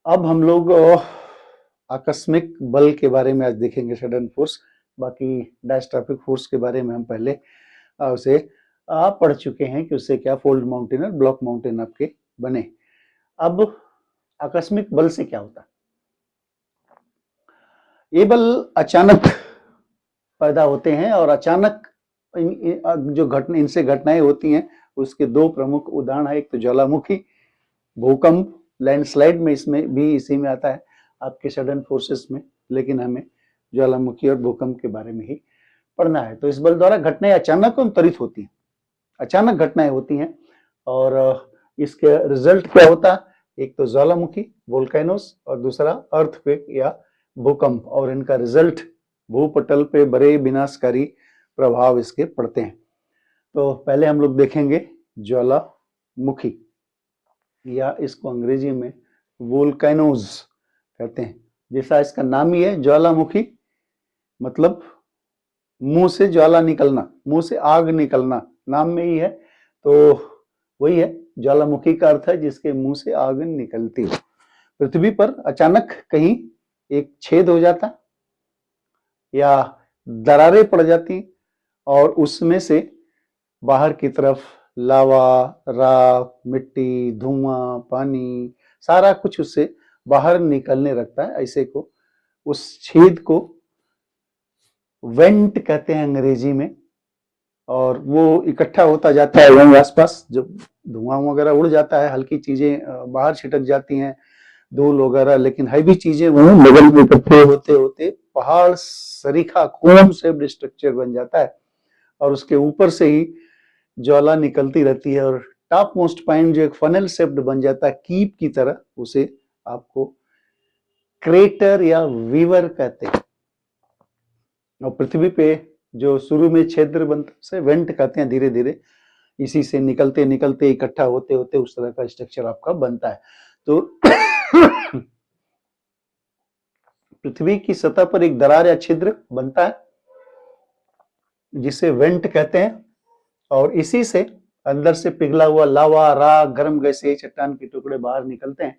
अब हम लोग आकस्मिक बल के बारे में आज देखेंगे, सडन फोर्स। बाकी डायस्ट्रॉफिक फोर्स के बारे में हम पहले उसे पढ़ चुके हैं कि उससे क्या फोल्ड माउंटेन और ब्लॉक माउंटेन आपके बने। अब आकस्मिक बल से क्या होता है? ये बल अचानक पैदा होते हैं और अचानक जो घटना इनसे घटनाएं होती हैं उसके दो प्रमुख उदाहरण है। एक तो ज्वालामुखी, भूकंप, लैंडस्लाइड में इसमें भी इसी में आता है आपके सडन फोर्सेस में, लेकिन हमें ज्वालामुखी और भूकंप के बारे में ही पढ़ना है। तो इस बल द्वारा घटनाएं अचानक और त्वरित होती हैं, अचानक घटनाएं होती हैं और इसके रिजल्ट क्या होता है? एक तो ज्वालामुखी वोल्केनोस और दूसरा अर्थक्वेक या भूकंप, और इनका रिजल्ट भूपटल पे बड़े विनाशकारी प्रभाव इसके पड़ते हैं। तो पहले हम लोग देखेंगे ज्वालामुखी, या इसको अंग्रेजी में वोल्केनोज कहते हैं। जैसा इसका नाम ही है ज्वालामुखी, मतलब मुंह से ज्वाला निकलना, मुंह से आग निकलना, नाम में ही है। तो वही है, ज्वालामुखी का अर्थ है जिसके मुंह से आग निकलती हो। पृथ्वी पर अचानक कहीं एक छेद हो जाता या दरारें पड़ जाती और उसमें से बाहर की तरफ लावा, राख, मिट्टी, धुआं, पानी, सारा कुछ उससे बाहर निकलने लगता है। ऐसे को, उस छेद को वेंट कहते हैं अंग्रेजी में, और वो इकट्ठा होता जाता है वहीं आसपास। जब धुआं वगैरह उड़ जाता है, हल्की चीजें बाहर छिटक जाती हैं, धूल वगैरह, लेकिन हैवी चीजें वहीं लेवल में इकट्ठे होते होते पहाड़ सरीखा कोन शेप्ड स्ट्रक्चर बन जाता है और उसके ऊपर से ही ज्वाला निकलती रहती है और टॉप मोस्ट पॉइंट जो एक फनल शेप्ड बन जाता है कीप की तरह, उसे आपको क्रेटर या वीवर कहते हैं। और पृथ्वी पे जो शुरू में छिद्र बनता है उसे वेंट कहते हैं। धीरे धीरे इसी से निकलते निकलते इकट्ठा होते होते उस तरह का स्ट्रक्चर आपका बनता है। तो पृथ्वी की सतह पर एक दरार या छिद्र बनता है जिसे वेंट कहते हैं, और इसी से अंदर से पिघला हुआ लावा, राख, गर्म गैसें, चट्टान के टुकड़े बाहर निकलते हैं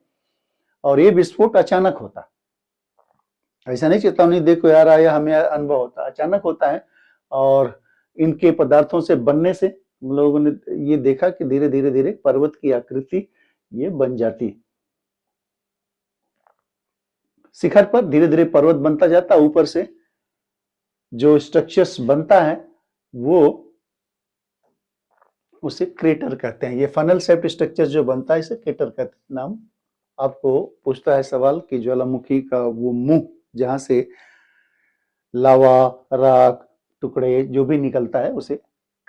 और ये विस्फोट अचानक होता है। ऐसा नहीं चेतावनी देखो यार आया, हमें अनुभव होता है, अचानक होता है। और इनके पदार्थों से बनने से हम लोगों ने ये देखा कि धीरे धीरे धीरे पर्वत की आकृति ये बन जाती है। शिखर पर धीरे धीरे पर्वत बनता जाता है, ऊपर से जो स्ट्रक्चर्स बनता है वो उसे क्रेटर कहते हैं। ये फनल शेप्ड स्ट्रक्चर जो बनता है इसे क्रेटर कहते हैं। नाम आपको पूछता है सवाल कि ज्वालामुखी का वो मुंह जहां से लावा, राख, टुकड़े जो भी निकलता है उसे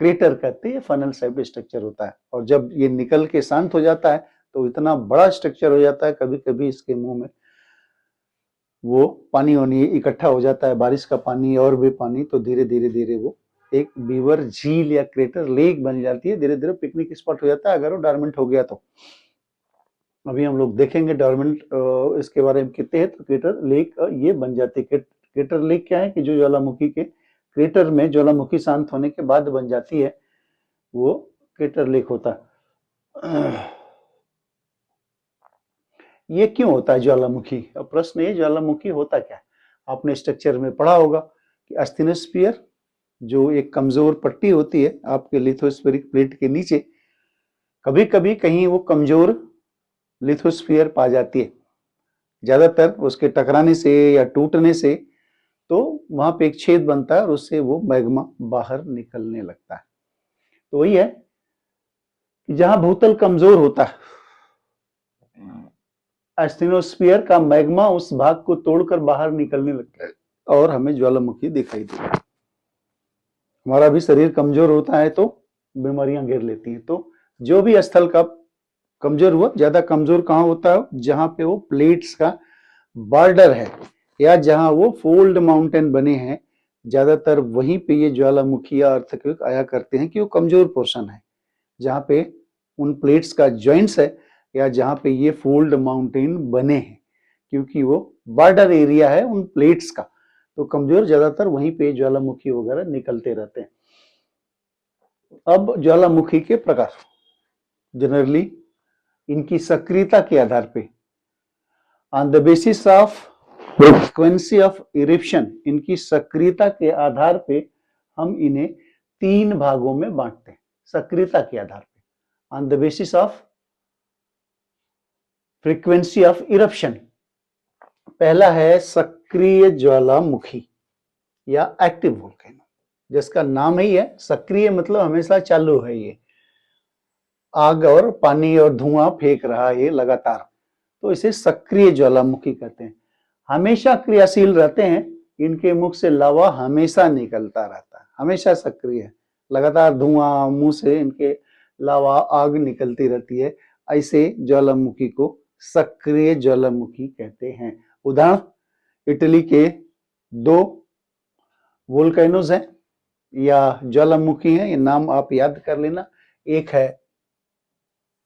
क्रेटर कहते हैं। फनल शेप्ड स्ट्रक्चर होता है और जब ये निकल के शांत हो जाता है तो इतना बड़ा स्ट्रक्चर हो जाता है, कभी कभी इसके मुंह में वो पानी वानी इकट्ठा हो जाता है, बारिश का पानी और भी पानी, तो धीरे धीरे धीरे वो एक बीवर झील या क्रेटर लेक बन जाती है। धीरे धीरे पिकनिक स्पॉट हो जाता है अगर वो डॉर्मेंट हो गया तो। अभी हम लोग देखेंगे डॉर्मेंट इसके बारे में कितने हैं। तो क्रेटर लेक ये बन जाती है। क्रेटर लेक क्या है कि जो ज्वालामुखी के क्रेटर में ज्वालामुखी शांत होने के बाद बन जाती है, वो क्रेटर लेक होता है। ये क्यों होता है ज्वालामुखी? अब प्रश्न ये, ज्वालामुखी होता क्या है? आपने स्ट्रक्चर में पढ़ा होगा कि अस्थिनोस्फीयर जो एक कमजोर पट्टी होती है आपके लिथोस्फेरिक प्लेट के नीचे, कभी कभी कहीं वो कमजोर लिथोस्फीयर पा जाती है, ज्यादातर उसके टकराने से या टूटने से, तो वहां पे एक छेद बनता है और उससे वो मैग्मा बाहर निकलने लगता है। तो वही है कि जहां भूतल कमजोर होता है, एस्थिनोस्फीयर का मैग्मा उस भाग को तोड़कर बाहर निकलने लगता है और हमें ज्वालामुखी दिखाई देती है। हमारा भी शरीर कमजोर होता है तो बीमारियां घेर लेती हैं। तो जो भी स्थल का कमजोर हुआ, ज्यादा कमजोर कहाँ होता है? जहां पे वो प्लेट्स का बॉर्डर है या जहां वो फोल्ड माउंटेन बने हैं, ज्यादातर वहीं पे ये ज्वालामुखी या अर्थक्वेक आया करते हैं कि वो कमजोर पोर्शन है जहां पे उन प्लेट्स का जॉइंट्स है या जहां पे ये फोल्ड माउंटेन बने हैं, क्योंकि वो बॉर्डर एरिया है उन प्लेट्स का। तो कमजोर ज्यादातर वहीं पे ज्वालामुखी वगैरह निकलते रहते हैं। अब ज्वालामुखी के प्रकार, जनरली इनकी सक्रियता के आधार पे on the basis of frequency of eruption, इनकी सक्रियता के आधार पे हम इन्हें 3 भागों में बांटते हैं, सक्रियता के आधार पे, on the basis of frequency of eruption. पहला है सक्रिय ज्वालामुखी या एक्टिव वोल्केनो, जिसका नाम ही है सक्रिय, मतलब हमेशा चालू है, ये आग और पानी और धुआं फेंक रहा है ये लगातार, तो इसे सक्रिय ज्वालामुखी कहते हैं। हमेशा क्रियाशील रहते हैं, इनके मुख से लावा हमेशा निकलता रहता है, हमेशा सक्रिय है, लगातार धुआं मुंह से इनके लावा आग निकलती रहती है, ऐसे ज्वालामुखी को सक्रिय ज्वालामुखी कहते हैं। उदाहरण, इटली के 2 वोल्केनोज हैं या ज्वालामुखी हैं, ये नाम आप याद कर लेना। एक है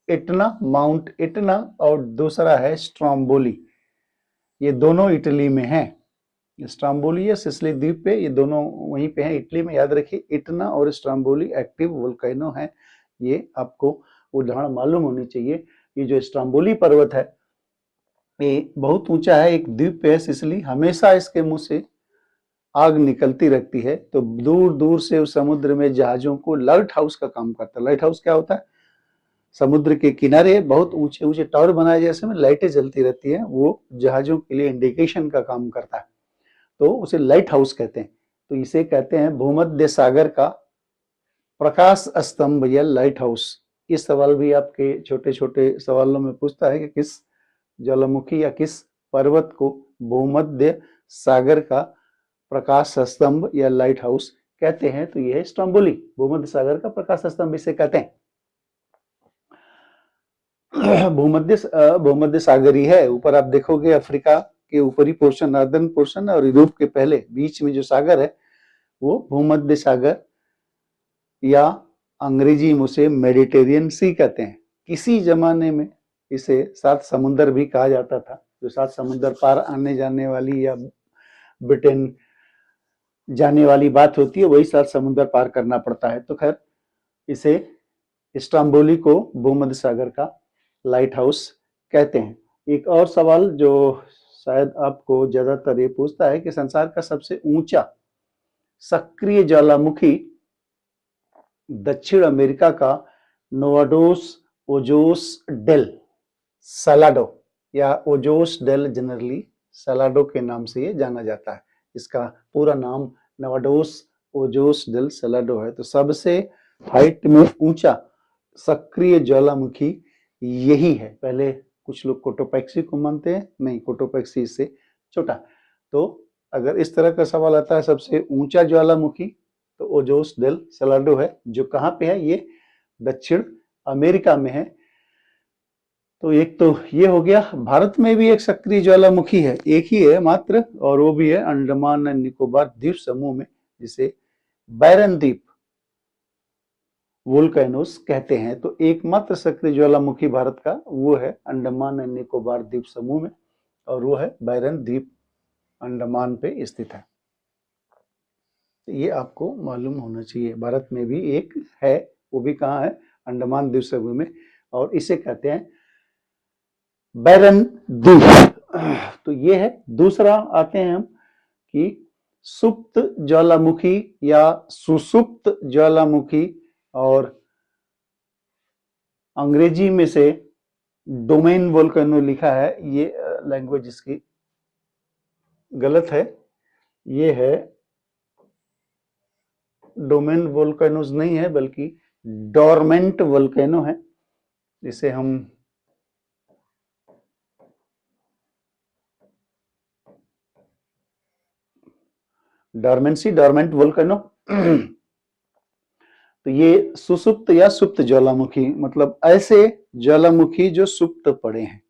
इटना, माउंट इटना, और दूसरा है स्ट्रोम्बोली। ये दोनों इटली में हैं। स्ट्रोम्बोली या सिसिली द्वीप पे, ये दोनों वहीं पे हैं इटली में। याद रखिए, इटना और स्ट्रोम्बोली एक्टिव वोल्केनो हैं, ये आपको उदाहरण मालूम होनी चाहिए। ये जो स्ट्रोम्बोली पर्वत है ये बहुत ऊंचा है, एक द्वीप पे है सिसिली, हमेशा इसके मुंह से आग निकलती रहती है, तो दूर दूर से उस समुद्र में जहाजों को लाइट हाउस का काम करता है। लाइट हाउस क्या होता है? समुद्र के किनारे बहुत ऊंचे ऊंचे टावर बनाए जैसे में लाइटें जलती रहती हैं, वो जहाजों के लिए इंडिकेशन का काम करता है, तो उसे लाइट हाउस कहते हैं। तो इसे कहते हैं भूमध्य सागर का प्रकाश स्तंभ या लाइट हाउस। ये सवाल भी आपके छोटे छोटे सवालों में पूछता है कि किस ज्वालामुखी या किस पर्वत को भूमध्य सागर का प्रकाश स्तंभ या लाइट हाउस कहते हैं, तो यह है स्ट्रोम्बोली, भूमध्य सागर का प्रकाश स्तंभ इसे कहते हैं। भूमध्य सागरी है, ऊपर आप देखोगे अफ्रीका के ऊपरी पोर्शन, नॉर्दर्न पोर्शन और यूरोप के पहले बीच में जो सागर है वो भूमध्य सागर या अंग्रेजी में उसे मेडिटेरियन सी कहते हैं। किसी जमाने में इसे 7 समुंदर भी कहा जाता था, जो 7 समुंदर पार आने जाने वाली या ब्रिटेन जाने वाली बात होती है, वही 7 समुंदर पार करना पड़ता है। तो खैर इसे स्ट्रोम्बोली को भूमध्य सागर का लाइट हाउस कहते हैं। एक और सवाल जो शायद आपको ज्यादातर ये पूछता है कि संसार का सबसे ऊंचा सक्रिय ज्वालामुखी दक्षिण अमेरिका का नोवाडोस ओजोस डेल सलाडो या ओजोस डेल जनरली सलाडो के नाम से ये जाना जाता है। इसका पूरा नाम नोवाडोस ओजोस डेल सलाडो है। तो सबसे हाइट में ऊंचा सक्रिय ज्वालामुखी यही है। पहले कुछ लोग कोटोपैक्सी को मानते हैं, नहीं, कोटोपैक्सी इससे छोटा। तो अगर इस तरह का सवाल आता है सबसे ऊंचा ज्वालामुखी, तो ओजोस डेल सलाडो है, जो कहाँ पे है? ये दक्षिण अमेरिका में है। तो एक तो ये हो गया। भारत में भी एक सक्रिय ज्वालामुखी है, एक ही है मात्र, और वो भी है अंडमान एंड निकोबार द्वीप समूह में, जिसे बैरन द्वीप वोल्केनोस कहते हैं। तो एकमात्र सक्रिय ज्वालामुखी भारत का वो है अंडमान एंड निकोबार द्वीप समूह में, और वो है बैरन द्वीप, अंडमान पे स्थित है। ये आपको मालूम होना चाहिए। भारत में भी एक है, वो भी कहाँ है? अंडमान द्वीप समूह में, और इसे कहते हैं बैरन द्वीप। तो ये है। दूसरा आते हैं हम कि सुप्त ज्वालामुखी या सुसुप्त ज्वालामुखी, और अंग्रेजी में से डोमेन वोल्केनो लिखा है, ये लैंग्वेज इसकी गलत है। ये है डोमेन वोल्केनोज नहीं है, बल्कि डोरमेंट वोल्केनो है। जिसे हम डोरमेंट वोल्केनो। तो ये सुसुप्त या सुप्त ज्वालामुखी, मतलब ऐसे ज्वालामुखी जो सुप्त पड़े हैं।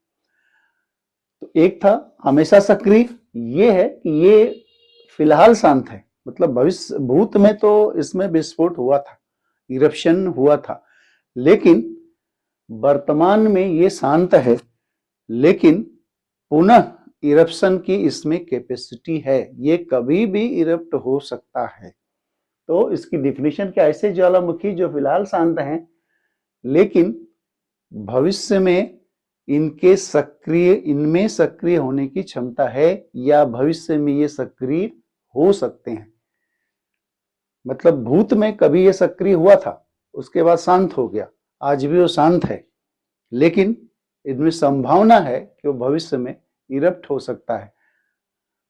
तो एक था हमेशा सक्रिय, ये है कि ये फिलहाल शांत है, मतलब भविष्य भूत में तो इसमें विस्फोट हुआ था, इरप्शन हुआ था, लेकिन वर्तमान में ये शांत है, लेकिन पुनः इरप्शन की इसमें कैपेसिटी है, ये कभी भी इरप्ट हो सकता है। तो इसकी डिफिनेशन क्या? ऐसे ज्वालामुखी जो फिलहाल शांत हैं, लेकिन भविष्य में इनमें सक्रिय होने की क्षमता है या भविष्य में ये सक्रिय हो सकते हैं। मतलब भूत में कभी ये सक्रिय हुआ था, उसके बाद शांत हो गया, आज भी वो शांत है, लेकिन इनमें संभावना है कि वो भविष्य में इरप्ट हो सकता है,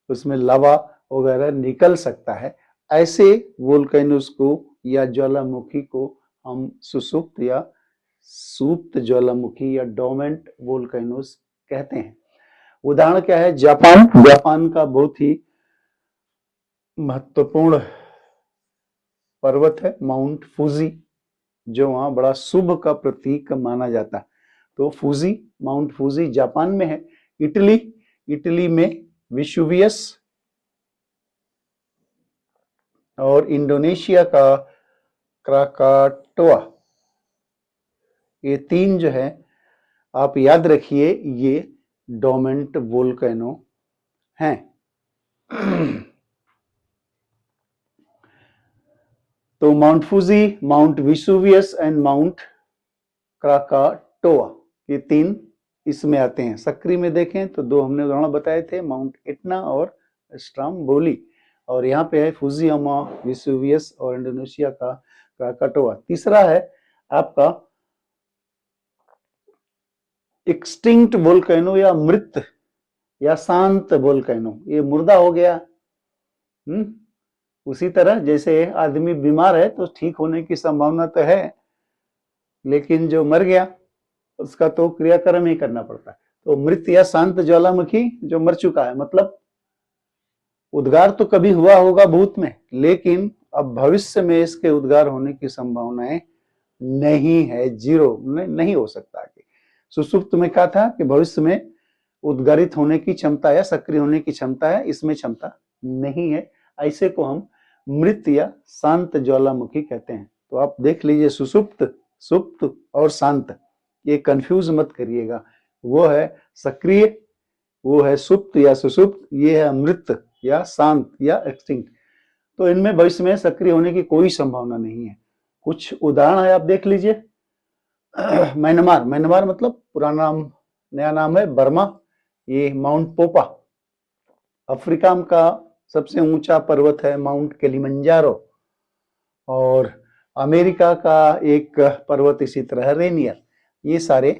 उसमें लावा वगैरह निकल सकता है। ऐसे वोल्केनोस को या ज्वालामुखी को हम सुसुप्त या सुप्त ज्वालामुखी या डोर्मेंट वोल्केनोस कहते हैं। उदाहरण क्या है? जापान का बहुत ही महत्वपूर्ण पर्वत है माउंट फूजी, जो वहां बड़ा शुभ का प्रतीक माना जाता है। तो फूजी, माउंट फूजी जापान में है। इटली में विसुवियस, और इंडोनेशिया का क्राकाटोआ। ये तीन जो है आप याद रखिए, ये डोर्मेंट वोल्केनो हैं। तो mount Fuji, mount Vesuvius and mount Krakatoa, ये तीन इसमें आते हैं। सक्रिय में देखें तो दो हमने उदाहरण बताए थे, माउंट इटना और स्ट्राम्बोली, और यहाँ पे है फुजियामा, विसुवियस और इंडोनेशिया का क्राकाटोआ। तीसरा है आपका एक्सटिंक्ट वोल्केनो या मृत या शांत वोल्केनो। ये मुर्दा हो गया। उसी तरह जैसे आदमी बीमार है तो ठीक होने की संभावना तो है, लेकिन जो मर गया उसका तो क्रियाक्रम ही करना पड़ता है। तो मृत या शांत ज्वालामुखी जो मर चुका है, मतलब उद्गार तो कभी हुआ होगा भूत में, लेकिन अब भविष्य में इसके उद्गार होने की संभावनाएं नहीं है, जीरो, नहीं हो सकता। सुसुप्त में कहा था कि भविष्य में उद्गारित होने की क्षमता या सक्रिय होने की क्षमता है, इसमें क्षमता नहीं है। ऐसे को हम मृत या शांत ज्वालामुखी कहते हैं। तो आप देख लीजिए, सुसुप्त, सुप्त और शांत, ये कंफ्यूज मत करिएगा। वो है सक्रिय, वो है सुप्त या सुसुप्त, ये है मृत या शांत या एक्सटिंक्ट। तो इनमें भविष्य में सक्रिय होने की कोई संभावना नहीं है। कुछ उदाहरण है, आप देख लीजिए। म्यांमार मतलब पुराना नाम, नया नाम है बर्मा। ये माउंट पोपा। अफ्रीका का सबसे ऊंचा पर्वत है माउंट किलिमंजारो। और अमेरिका का एक पर्वत इसी तरह रेनियर। ये सारे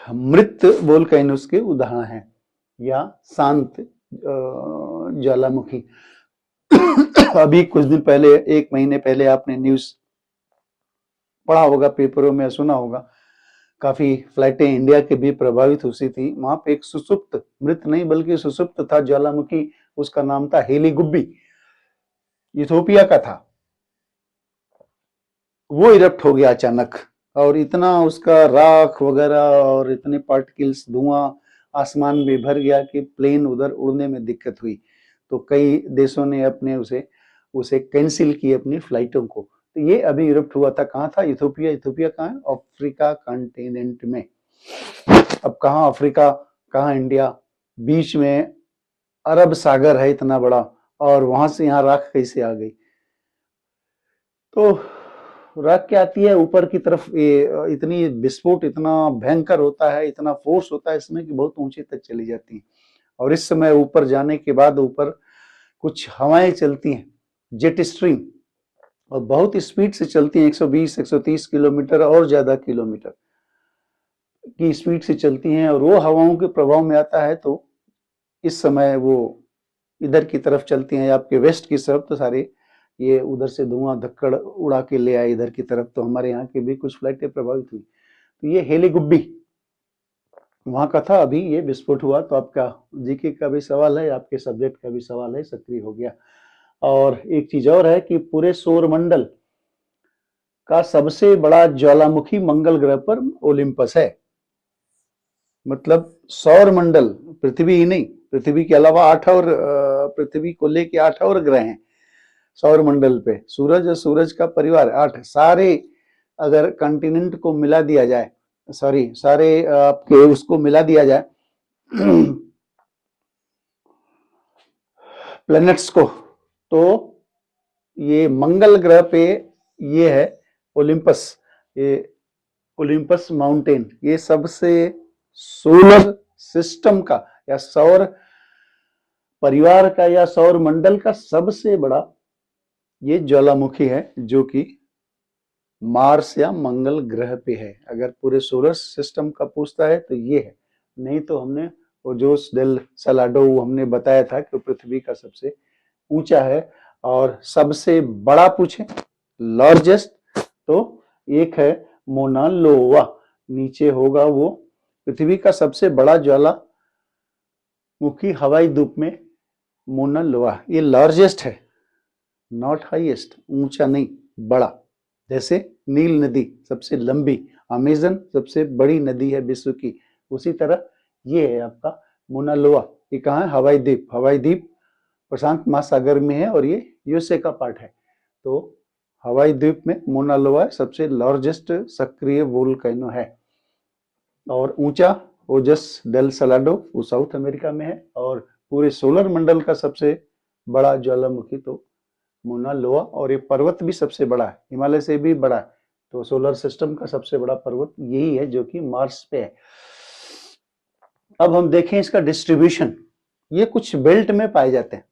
मृत वोल्केनोस के उदाहरण हैं या शांत ज्वालामुखी। अभी कुछ दिन पहले, एक महीने पहले आपने न्यूज पढ़ा होगा, पेपरों में सुना होगा, काफी फ्लाइटें इंडिया के भी प्रभावित हुई थी। वहां पे एक सुसुप्त, मृत नहीं बल्कि सुसुप्त था ज्वालामुखी, उसका नाम था हेली गुब्बी, इथोपिया का था। वो इरप्ट हो गया अचानक, और इतना उसका राख वगैरह और इतने पार्टिकल्स, धुआं आसमान में भर गया कि प्लेन उधर उड़ने में दिक्कत हुई। तो कई देशों ने अपने उसे कैंसिल की अपनी फ्लाइटों को। तो ये अभी इरप्ट हुआ था। कहाँ था? इथोपिया। इथोपिया कहाँ है? अफ्रीका कॉन्टिनेंट में। अब कहाँ अफ्रीका, कहाँ इंडिया, बीच में अरब सागर है इतना बड़ा, और वहां से यहाँ राख कैसे आ गई? तो राख क्या आती है ऊपर की तरफ, ये इतनी विस्फोट इतना भयंकर होता है, इतना फोर्स होता है इसमें कि बहुत ऊंचे तक चली जाती है। और इस समय ऊपर जाने के बाद ऊपर कुछ हवाएं चलती हैं, जेट स्ट्रीम, और बहुत स्पीड से चलती हैं, 120 130 किलोमीटर और ज्यादा किलोमीटर की स्पीड से चलती हैं। और वो हवाओं के प्रभाव में आता है, तो इस समय वो इधर की तरफ चलती हैं, आपके वेस्ट की तरफ, तो सारे ये उधर से धुआं धक्कड़ उड़ा के ले आए इधर की तरफ। तो हमारे यहाँ की भी कुछ फ्लाइटें प्रभावित हुई। तो ये हेली गुब्बी वहां का था, अभी ये विस्फोट हुआ। तो आपका जीके का भी सवाल है, आपके सब्जेक्ट का भी सवाल है, सक्रिय हो गया। और एक चीज और है कि पूरे सौरमंडल का सबसे बड़ा ज्वालामुखी मंगल ग्रह पर ओलिम्पस है। मतलब सौरमंडल, पृथ्वी ही नहीं, पृथ्वी के अलावा 8 और पृथ्वी को लेके 8 और ग्रह हैं सौर मंडल पे। सूरज और सूरज का परिवार 8 सारे, अगर कॉन्टिनेंट को मिला दिया जाए, सॉरी सारे आपके उसको मिला दिया जाए प्लैनेट्स को, तो ये मंगल ग्रह पे ये है ओलिम्पस। ये ओलिम्पस माउंटेन, ये सबसे सोलर सिस्टम का या सौर परिवार का या सौर मंडल का सबसे बड़ा ये ज्वालामुखी है, जो कि मार्स या मंगल ग्रह पे है। अगर पूरे सोलर सिस्टम का पूछता है तो ये है, नहीं तो हमने ओजोस डेल सलाडो हमने बताया था कि पृथ्वी का सबसे ऊंचा है। और सबसे बड़ा पूछे लार्जेस्ट, तो एक है मोना लोवा, नीचे होगा वो पृथ्वी का सबसे बड़ा ज्वालामुखी हवाई धूप में मोना लोवा, ये लार्जेस्ट है, नॉट हाईएस्ट, ऊंचा नहीं, बड़ा। जैसे नील नदी सबसे लंबी, अमेजन सबसे बड़ी नदी है विश्व की, उसी तरह ये है आपका मोना लोवा। ये कहाँ है? हवाई द्वीप। हवाई द्वीप प्रशांत महासागर में है और ये यूएसए का पार्ट है। तो हवाई द्वीप में मोना लोवा सबसे लार्जेस्ट सक्रिय वोल्केनो है। और ऊंचा ओजस डेल सलाडो, वो साउथ अमेरिका में है। और पूरे सोलर मंडल का सबसे बड़ा ज्वालामुखी तो मोना लोवा, और ये पर्वत भी सबसे बड़ा है, हिमालय से भी बड़ा है। तो सोलर सिस्टम का सबसे बड़ा पर्वत यही है, जो कि मार्स पे है। अब हम देखें इसका डिस्ट्रीब्यूशन। ये कुछ बेल्ट में पाए जाते हैं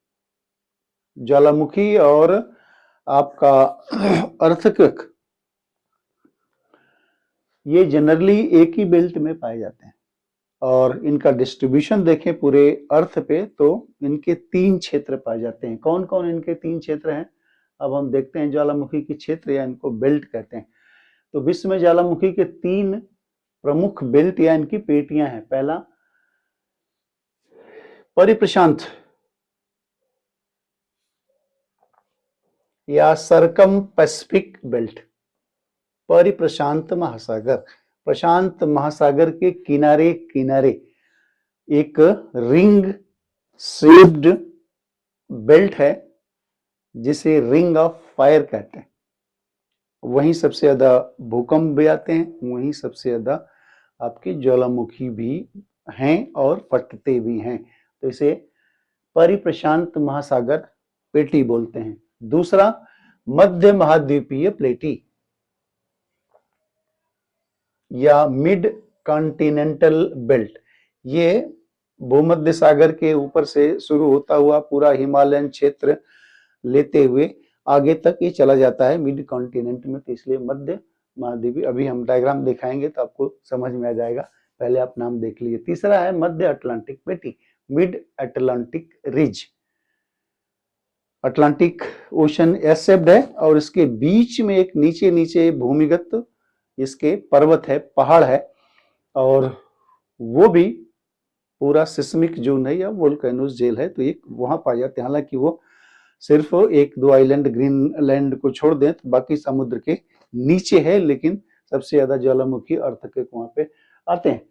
ज्वालामुखी, और आपका अर्थक्वेक ये जनरली एक ही बेल्ट में पाए जाते हैं। और इनका डिस्ट्रीब्यूशन देखें पूरे अर्थ पे, तो इनके 3 क्षेत्र पाए जाते हैं। कौन कौन इनके 3 क्षेत्र हैं? अब हम देखते हैं ज्वालामुखी के क्षेत्र, या इनको बेल्ट कहते हैं। तो विश्व में ज्वालामुखी के 3 प्रमुख बेल्ट या इनकी पेटियां हैं। पहला परिप्रशांत या सरकम पैसिफिक बेल्ट, परिप्रशांत महासागर, प्रशांत महासागर के किनारे किनारे एक रिंग शेप्ड बेल्ट है, जिसे रिंग ऑफ फायर कहते हैं। वहीं सबसे ज्यादा भूकंप भी आते हैं, वहीं सबसे ज्यादा आपके ज्वालामुखी भी हैं और फटते भी हैं। तो इसे परिप्रशांत महासागर पेटी बोलते हैं। दूसरा मध्य महाद्वीपीय प्लेटी या मिड कॉन्टिनेंटल बेल्ट, ये भूमध्य सागर के ऊपर से शुरू होता हुआ पूरा हिमालयन क्षेत्र लेते हुए आगे तक ये चला जाता है मिड कॉन्टिनेंट में, तो इसलिए मध्य महाद्वीपीय। अभी हम डायग्राम दिखाएंगे तो आपको समझ में आ जाएगा, पहले आप नाम देख लीजिए। तीसरा है मध्य अटलांटिक पेटी, mid Atlantic ridge. Atlantic ocean S shaped है और इसके बीच में एक नीचे नीचे भूमिगत इसके पर्वत है, पहाड़ है, और वो भी पूरा सिस्मिक जोन है या वोल्केनोस जेल है, तो ये वहां पाए जाते हैं। हालांकि वो सिर्फ 1-2 आइलैंड ग्रीनलैंड को छोड़ दें तो बाकी समुद्र के नीचे है, लेकिन सबसे ज्यादा ज्वालामुखी अर्थक्वेक वहां पे आते हैं।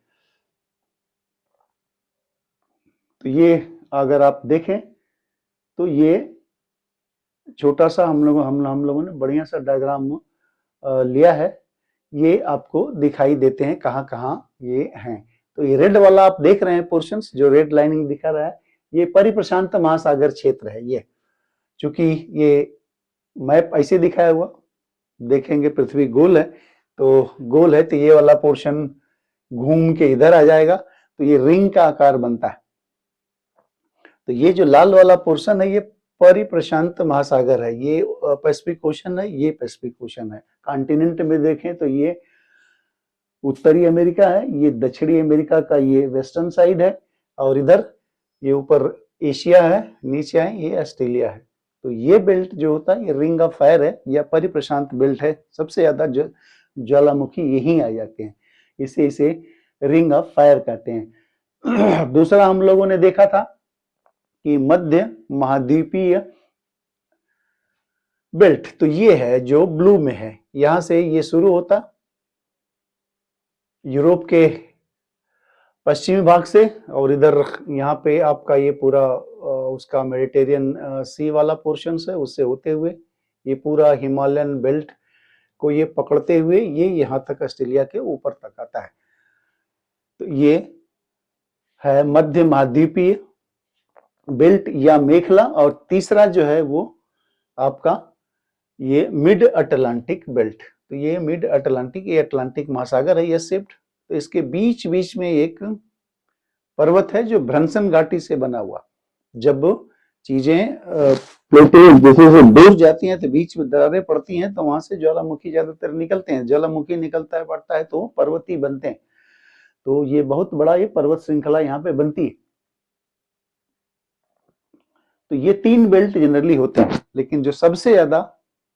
तो ये अगर आप देखें तो ये छोटा सा हम लोगों ने बढ़िया सा डायग्राम लिया है, ये आपको दिखाई देते हैं कहाँ कहाँ ये हैं। तो ये रेड वाला आप देख रहे हैं पोर्शंस, जो रेड लाइनिंग दिखा रहा है, ये परिप्रशांत महासागर क्षेत्र है। ये चूंकि ये मैप ऐसे दिखाया हुआ, देखेंगे पृथ्वी गोल है, तो गोल है तो ये वाला पोर्शन घूम के इधर आ जाएगा, तो ये रिंग का आकार बनता है। तो ये जो लाल वाला पोर्शन है ये परिप्रशांत महासागर है, ये पैसिफिक ओशन है, ये पैसिफिक ओशन है। कॉन्टिनेंट में देखें तो ये उत्तरी अमेरिका है, ये दक्षिणी अमेरिका का ये वेस्टर्न साइड है, और इधर ये ऊपर एशिया है, नीचे है ये ऑस्ट्रेलिया है। तो ये बेल्ट जो होता है ये रिंग ऑफ फायर है या परिप्रशांत बेल्ट है। सबसे ज्यादा ज्वालामुखी यहीं आ जाते हैं, इसे रिंग ऑफ फायर कहते हैं। दूसरा हम लोगों ने देखा था कि मध्य महाद्वीपीय बेल्ट, तो ये है जो ब्लू में है, यहां से ये शुरू होता यूरोप के पश्चिमी भाग से, और इधर यहाँ पे आपका ये पूरा उसका मेडिटेरियन सी वाला पोर्शन है, उससे होते हुए ये पूरा हिमालयन बेल्ट को ये पकड़ते हुए ये यहाँ तक ऑस्ट्रेलिया के ऊपर तक आता है। तो ये है मध्य महाद्वीपीय बेल्ट या मेखला। और तीसरा जो है वो आपका ये मिड अटलांटिक बेल्ट, तो ये मिड अटलांटिक, ये अटलांटिक महासागर है ये शिफ्ट। तो इसके बीच बीच में एक पर्वत है जो भ्रंसन घाटी से बना हुआ। जब चीजें प्लेटें जैसे से दूर जाती हैं तो बीच में दरारें पड़ती हैं, तो वहां से ज्वालामुखी ज्यादातर निकलते हैं। ज्वालामुखी निकलता है पड़ता है तो पर्वती बनते हैं। तो ये बहुत बड़ा ये पर्वत श्रृंखला यहाँ पे बनती है। तो ये 3 बेल्ट जनरली होते हैं, लेकिन जो सबसे ज्यादा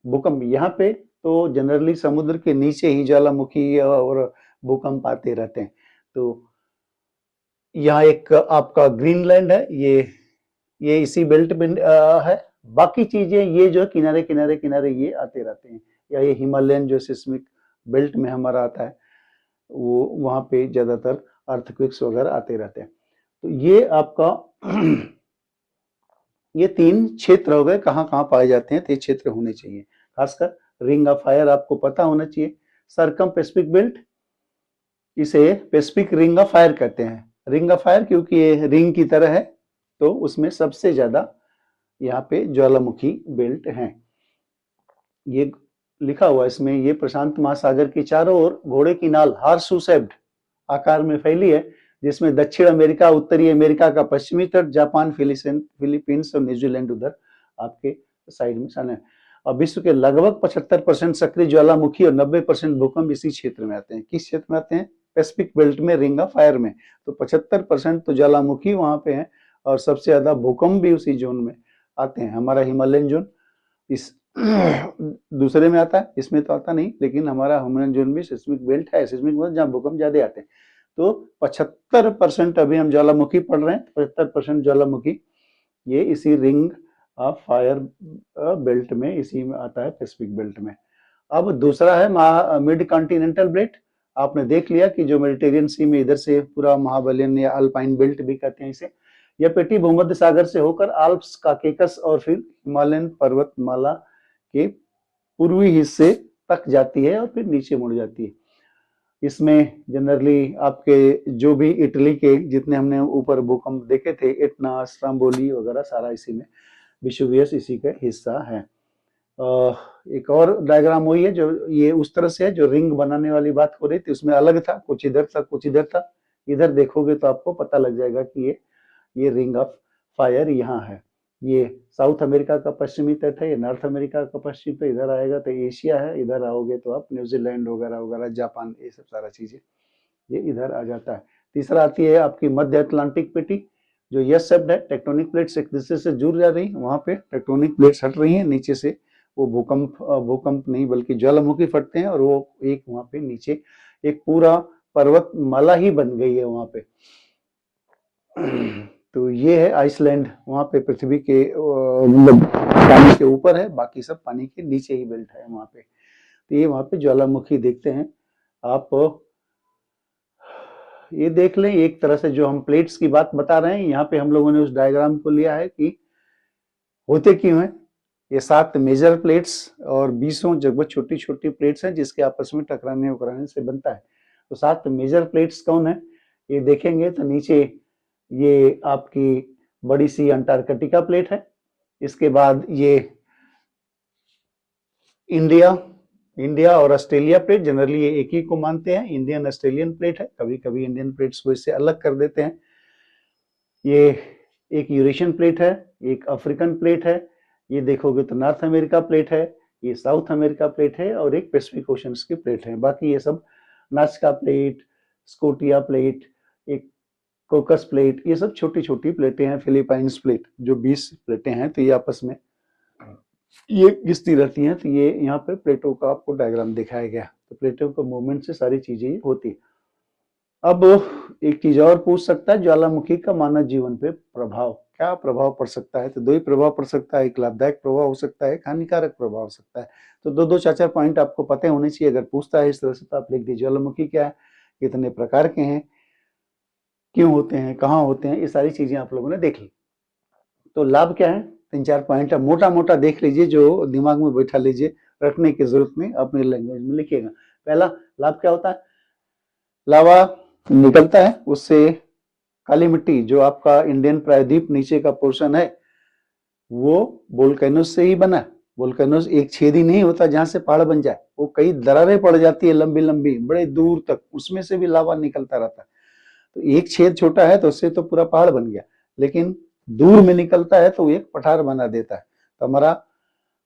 भूकंप यहाँ पे तो जनरली समुद्र के नीचे ही ज्वालामुखी और भूकंप आते रहते हैं। तो यहाँ एक आपका ग्रीनलैंड है, ये इसी बेल्ट में है। बाकी चीजें ये जो किनारे किनारे किनारे ये आते रहते हैं, या ये हिमालयन जो सिस्मिक बेल्ट में हमारा आता है वो वहां पे ज्यादातर अर्थक्वेक्स वगैरह आते रहते हैं। तो ये आपका ये 3 क्षेत्र हो गए कहाँ कहाँ पाए जाते हैं, तो ये क्षेत्र होने चाहिए। खासकर रिंग ऑफ फायर आपको पता होना चाहिए। सरकम पैसिफिक बेल्ट, इसे पैसिफिक रिंग ऑफ फायर कहते हैं। रिंग ऑफ फायर क्योंकि ये रिंग की तरह है, तो उसमें सबसे ज्यादा यहाँ पे ज्वालामुखी बेल्ट हैं। ये लिखा हुआ इसमें, ये प्रशांत महासागर के चारों ओर घोड़े की नाल हार्सू शेप्ड आकार में फैली है, जिसमें दक्षिण अमेरिका, उत्तरी अमेरिका का पश्चिमी तट, जापान, फिलीपींस और न्यूजीलैंड उधर आपके साइड में शामिल है। और विश्व के लगभग 75% सक्रिय ज्वालामुखी और 90% भूकंप इसी क्षेत्र में आते हैं। किस क्षेत्र में आते हैं? पैसिफिक बेल्ट में, रिंग ऑफ फायर में। तो 75% तो ज्वालामुखी वहां पे है और सबसे ज्यादा भूकंप भी उसी जोन में आते हैं। हमारा हिमालयन जोन इस दूसरे में आता है, इसमें तो आता नहीं, लेकिन हमारा हिमालयन जोन भी सिस्मिक बेल्ट है, सिस्मिक बेल्ट जहाँ भूकंप ज्यादा आते हैं। तो 75% अभी हम ज्वालामुखी पढ़ रहे हैं, 75% ज्वालामुखी ये इसी रिंग ऑफ फायर बेल्ट में, इसी में आता है, पैसिफिक बेल्ट में। अब दूसरा है मिड कॉन्टिनेंटल बेल्ट। आपने देख लिया कि जो मेडिटेरियन सी में इधर से पूरा महाबलियन या अल्पाइन बेल्ट भी कहते हैं इसे, यह पेटी भूमध्य सागर से होकर आल्प्स, काकेकस और फिर हिमालयन पर्वतमाला के पूर्वी हिस्से तक जाती है और फिर नीचे मुड़ जाती है। इसमें जनरली आपके जो भी इटली के जितने हमने ऊपर भूकंप देखे थे, इटना, स्ट्रोम्बोली वगैरह, सारा इसी में, विशुवियस इसी का हिस्सा है। एक और डायग्राम वही है जो ये उस तरह से है, जो रिंग बनाने वाली बात हो रही थी उसमें अलग था, कुछ इधर था कुछ इधर था। इधर देखोगे तो आपको पता लग जाएगा कि ये रिंग ऑफ फायर यहाँ है। ये साउथ अमेरिका का पश्चिमी तट है, ये नॉर्थ अमेरिका का पश्चिम पे इधर आएगा तो एशिया है, इधर आओगे तो आप न्यूजीलैंड वगैरह वगैरह, जापान, ये सब सारा चीजें ये इधर आ जाता है। तीसरा आती है आपकी मध्य अटलांटिक पेटी, जो यस शब्द है। टेक्टोनिक प्लेट्स एक दूसरे से जुड़ जा रही है, वहां पे टेक्टोनिक प्लेट्स हट रही हैं नीचे से, वो भूकंप नहीं बल्कि ज्वालामुखी फटते हैं और वो एक वहां पे नीचे एक पूरा पर्वत माला ही बन गई है वहां पे। तो ये है आइसलैंड, वहां पे पृथ्वी के मतलब पानी के ऊपर है, बाकी सब पानी के नीचे ही बेल्ट है वहां पे। तो ये वहां पे ज्वालामुखी देखते हैं आप। ये देख लें एक तरह से जो हम प्लेट्स की बात बता रहे हैं, यहाँ पे हम लोगों ने उस डायग्राम को लिया है कि होते क्यों है। ये 7 मेजर प्लेट्स और 20 जगह छोटी छोटी प्लेट्स हैं जिसके आपस में टकराने उकराने से बनता है। तो 7 मेजर प्लेट्स कौन है, ये देखेंगे तो नीचे ये आपकी बड़ी सी अंटार्कटिका प्लेट है। इसके बाद ये इंडिया और ऑस्ट्रेलिया प्लेट, जनरली ये एक ही को मानते हैं, इंडियन ऑस्ट्रेलियन प्लेट है, कभी कभी इंडियन प्लेट्स को इससे अलग कर देते हैं। ये एक यूरेशियन प्लेट है, एक अफ्रीकन प्लेट है, ये देखोगे तो नॉर्थ अमेरिका प्लेट है, ये साउथ अमेरिका प्लेट है और एक पैसिफिक ओशन की प्लेट है। बाकी ये सब नास्का प्लेट, स्कोटिया प्लेट, एक कोकस प्लेट, ये सब छोटी छोटी प्लेटें हैं। फिलीपाइंस प्लेट जो 20 प्लेटें हैं, तो ये आपस में ये घिसती रहती हैं। तो ये यहाँ पे प्लेटों का आपको डायग्राम दिखाया गया। तो प्लेटों के मूवमेंट से सारी चीजें होती है। अब एक चीज और पूछ सकता है, ज्वालामुखी का मानव जीवन पे प्रभाव, क्या प्रभाव पड़ सकता है। तो 2 ही प्रभाव पड़ सकता है, एक लाभदायक प्रभाव हो सकता है, एक हानिकारक प्रभाव हो सकता है। तो 2-2 4-4 पॉइंट आपको पता होने चाहिए। अगर पूछता है इस तरह से तो आप लिख दीजिए ज्वालामुखी क्या है, कितने प्रकार के हैं, क्यों होते हैं, कहाँ होते हैं, ये सारी चीजें आप लोगों ने देख ली। तो लाभ क्या है, 3-4 पॉइंट मोटा मोटा देख लीजिए, जो दिमाग में बैठा लीजिए, रटने की जरूरत नहीं, अपने लैंग्वेज में लिखिएगा। पहला लाभ क्या होता है, लावा निकलता है, उससे काली मिट्टी, जो आपका इंडियन प्रायद्वीप नीचे का पोर्शन है वो वोल्केनो से ही बना, वोल्केनोज एक छेद ही नहीं होता जहां से पहाड़ बन जाए, वो कई दरारें पड़ जाती है लंबी लंबी बड़े दूर तक, उसमें से भी लावा निकलता रहता है। तो एक छेद छोटा है तो उससे तो पूरा पहाड़ बन गया, लेकिन दूर में निकलता है तो वो एक पठार बना देता है। तो हमारा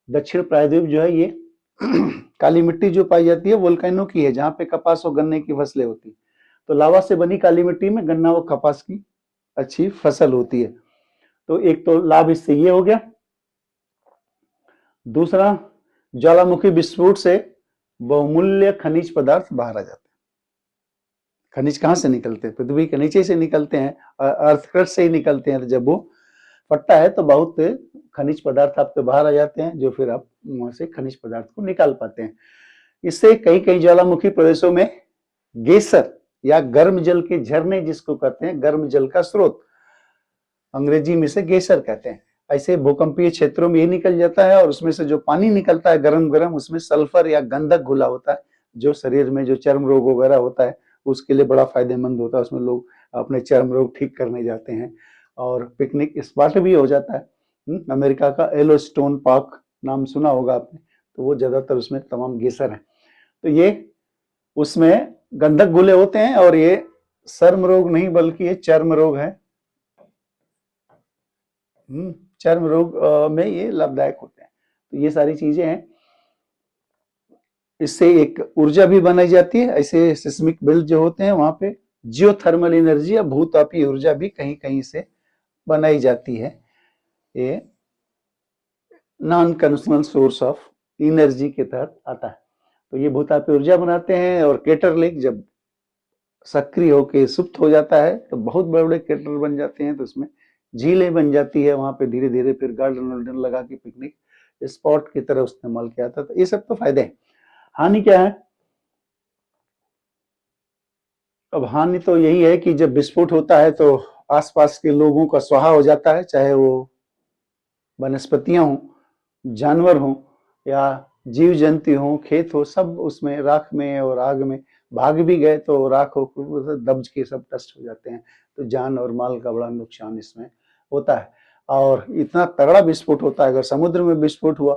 दक्षिण प्रायद्वीप जो है ये काली मिट्टी जो पाई जाती है वोल्केनो की है, जहाँ पे कपास और गन्ने की फसलें होती है। तो लावा से बनी काली मिट्टी में गन्ना और कपास की अच्छी फसल होती है। तो एक तो लाभ इससे ये हो गया। दूसरा, ज्वालामुखी विस्फोट से बहुमूल्य खनिज पदार्थ बाहर आ जाते हैं। खनिज कहाँ से निकलते हैं? पृथ्वी के नीचे से निकलते हैं, अर्थक्रस्ट से ही निकलते हैं। जब वो फटता है तो बहुत खनिज पदार्थ आपके बाहर आ जाते हैं, जो फिर आप वहां से खनिज पदार्थ को निकाल पाते हैं। इससे कई कई ज्वालामुखी प्रदेशों में गेसर या गर्म जल के झरने, जिसको कहते हैं गर्म जल का स्रोत, अंग्रेजी में से गेसर कहते हैं, ऐसे भूकंपीय क्षेत्रों में ये निकल जाता है। और उसमें से जो पानी निकलता है गरम गरम, उसमें सल्फर या गंधक घुला होता है, जो शरीर में जो चर्म रोग वगैरह होता है उसके लिए बड़ा फायदेमंद होता है। उसमें लोग अपने चर्म रोग ठीक करने जाते हैं और पिकनिक स्पॉट भी हो जाता है। अमेरिका का येलोस्टोन पार्क नाम सुना होगा आपने, तो वो ज्यादातर उसमें तमाम गेसर है। तो ये उसमें गंधक घुले होते हैं और ये चर्म रोग नहीं बल्कि ये चर्म रोग है। चर्म रोग में ये लाभदायक होते हैं। तो ये सारी चीजें हैं। इससे एक ऊर्जा भी बनाई जाती है। ऐसे सिस्मिक बेल्ट जो होते हैं वहां पे जियोथर्मल एनर्जी या भूतापीय ऊर्जा भी कहीं कहीं से बनाई जाती है। ये non conventional source of energy के तहत आता है। तो ये भूतापीय ऊर्जा बनाते हैं। और क्रेटर लेक जब सक्रिय होकर सुप्त हो जाता है तो बहुत बड़े बड़े क्रेटर बन जाते हैं। तो उसमें झीलें बन जाती है, वहां पे धीरे धीरे फिर गार्डन वार्डन लगा के पिकनिक स्पॉट की तरह इस्तेमाल किया था। तो ये सब तो फायदे हैं। हानि क्या है? अब हानि तो यही है कि जब विस्फोट होता है तो आसपास के लोगों का स्वाहा हो जाता है, चाहे वो वनस्पतियां हों, जानवर हों या जीव जंतु हों, खेत हो, सब उसमें राख में और आग में भाग भी गए तो राख हो दब्ज के सब नष्ट हो जाते हैं। तो जान और माल का बड़ा नुकसान इसमें होता है। और इतना तगड़ा विस्फोट होता है, अगर समुद्र में विस्फोट हुआ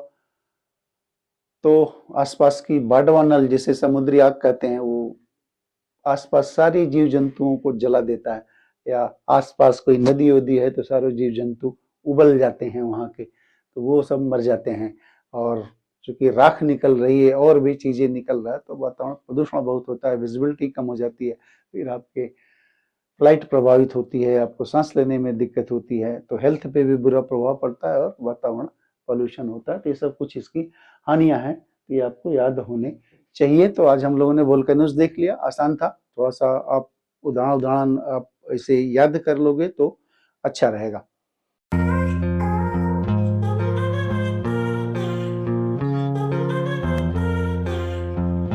तो आसपास की बाड़वानल, जिसे समुद्री आग कहते हैं, वो आसपास सारी जीव जंतुओं को जला देता है। या आसपास कोई नदी वदी है तो सारे जीव जंतु उबल जाते हैं वहां के, तो वो सब मर जाते हैं। और चूंकि राख निकल रही है और भी चीजें निकल रहा है तो वातावरण प्रदूषण बहुत होता है, विजिबिलिटी कम हो जाती है, फिर आपके फ्लाइट प्रभावित होती है, आपको सांस लेने में दिक्कत होती है, तो हेल्थ पे भी बुरा प्रभाव पड़ता है और वातावरण पॉल्यूशन होता है। तो ये सब कुछ इसकी हानियां हैं, तो ये आपको याद होने चाहिए। तो आज हम लोगों ने वोल्केनोस देख लिया, आसान था। थोड़ा सा आप उदाहरण आप ऐसे याद कर लोगे तो अच्छा रहेगा।